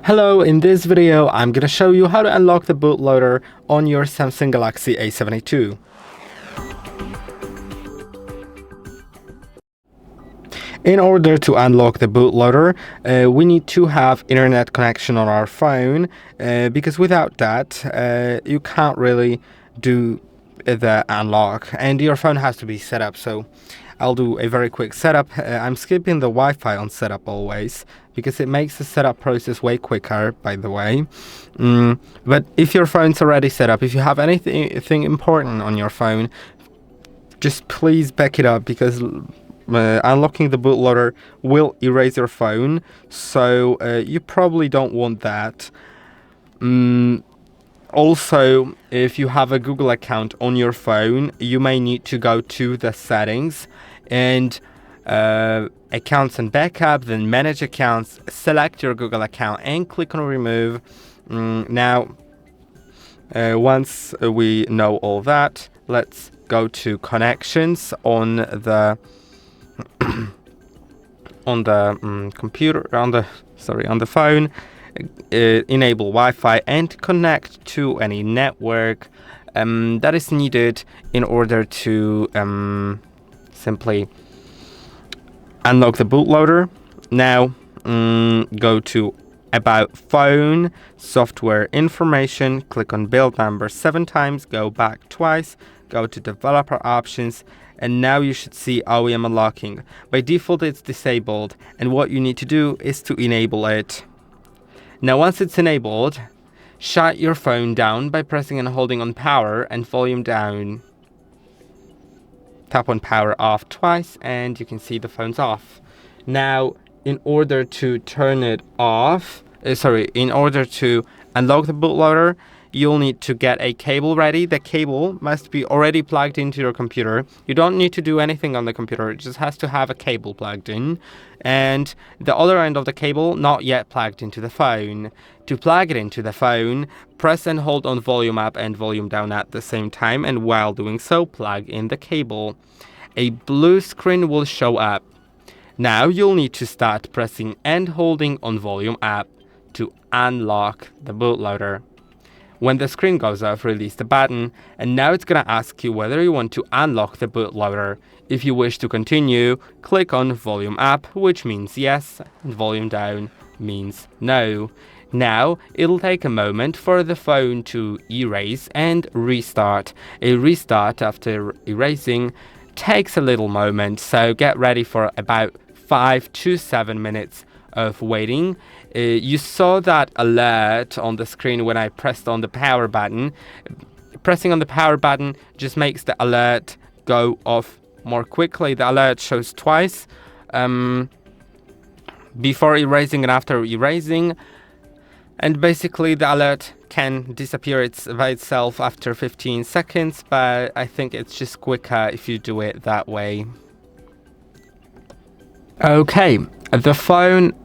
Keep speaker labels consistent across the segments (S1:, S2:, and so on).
S1: Hello, in this video I'm gonna show you how to unlock the bootloader on your Samsung Galaxy A72. In order to unlock the bootloader, we need to have internet connection on our phone, because without that you can't really do the unlock, and your phone has to be set up. So I'll do a very quick setup. I'm skipping the Wi-Fi on setup always because it makes the setup process way quicker, by the way. But if your phone's already set up, if you have anything important on your phone, just please back it up, because unlocking the bootloader will erase your phone, so you probably don't want that. Also, if you have a Google account on your phone, you may need to go to the settings and accounts and backup, then manage accounts, select your Google account and click on remove. Once we know all that, let's go to connections on the on the phone. Enable Wi-Fi and connect to any network that is needed in order to simply unlock the bootloader. Now go to About Phone, Software Information, click on build number 7 times, go back twice, go to Developer Options, and now you should see OEM unlocking. By default it's disabled, and what you need to do is to enable it. Now once it's enabled, shut your phone down by pressing and holding on power and volume down. Tap on power off twice and you can see the phone's off. Now in order to turn it off, in order to unlock the bootloader, you'll need to get a cable ready. The cable must be already plugged into your computer. You don't need to do anything on the computer, it just has to have a cable plugged in. And the other end of the cable not yet plugged into the phone. To plug it into the phone, press and hold on volume up and volume down at the same time, and while doing so, plug in the cable. A blue screen will show up. Now you'll need to start pressing and holding on volume up to unlock the bootloader. When the screen goes off, release the button, and now it's gonna ask you whether you want to unlock the bootloader. If you wish to continue, click on volume up, which means yes, and volume down means no. Now it'll take a moment for the phone to erase and restart. A restart after erasing takes a little moment, so get ready for about 5 to 7 minutes of waiting. You saw that alert on the screen when I pressed on the power button. Pressing on the power button just makes the alert go off more quickly. The alert shows twice, before erasing and after erasing, and basically the alert can disappear by itself after 15 seconds, but I think it's just quicker if you do it that way. Okay, the phone's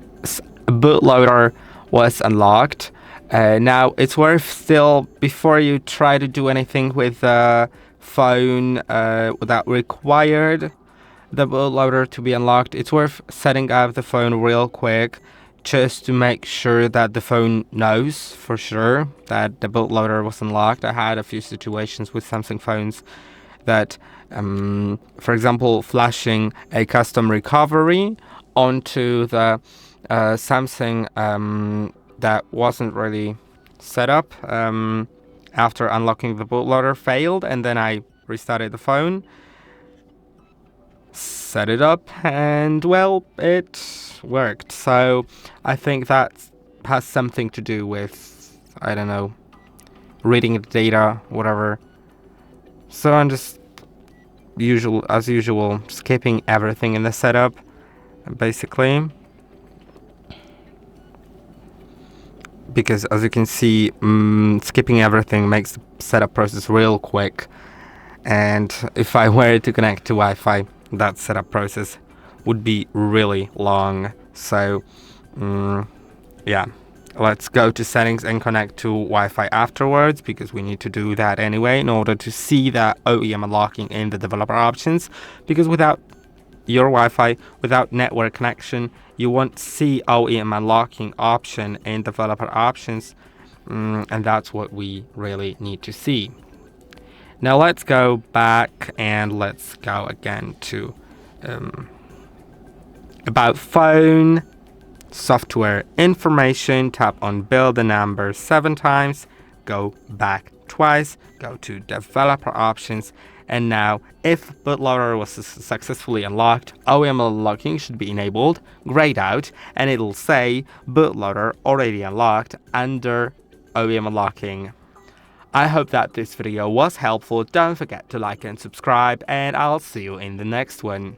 S1: bootloader was unlocked. Now it's worth still, before you try to do anything with the phone that required the bootloader to be unlocked, it's worth setting up the phone real quick, just to make sure that the phone knows for sure that the bootloader was unlocked. I had a few situations with Samsung phones that, for example, flashing a custom recovery onto the Samsung that wasn't really set up after unlocking the bootloader failed, and then I restarted the phone, set it up, and well, it worked. So I think that has something to do with, I don't know, reading the data, whatever. So I'm just as usual skipping everything in the setup, basically, because as you can see, skipping everything makes the setup process real quick, and if I were to connect to Wi-Fi, that setup process would be really long. So yeah, let's go to settings and connect to Wi-Fi afterwards, because we need to do that anyway in order to see that OEM unlocking in the developer options, because without your Wi-Fi without network connection, you won't see OEM unlocking option in developer options, and that's what we really need to see. Now let's go back and let's go again to about phone, software information, tap on build a number 7 times, go back twice, go to developer options, and now if bootloader was successfully unlocked, OEM unlocking should be enabled, grayed out, and it'll say bootloader already unlocked under OEM unlocking. I hope that this video was helpful. Don't forget to like and subscribe, and I'll see you in the next one.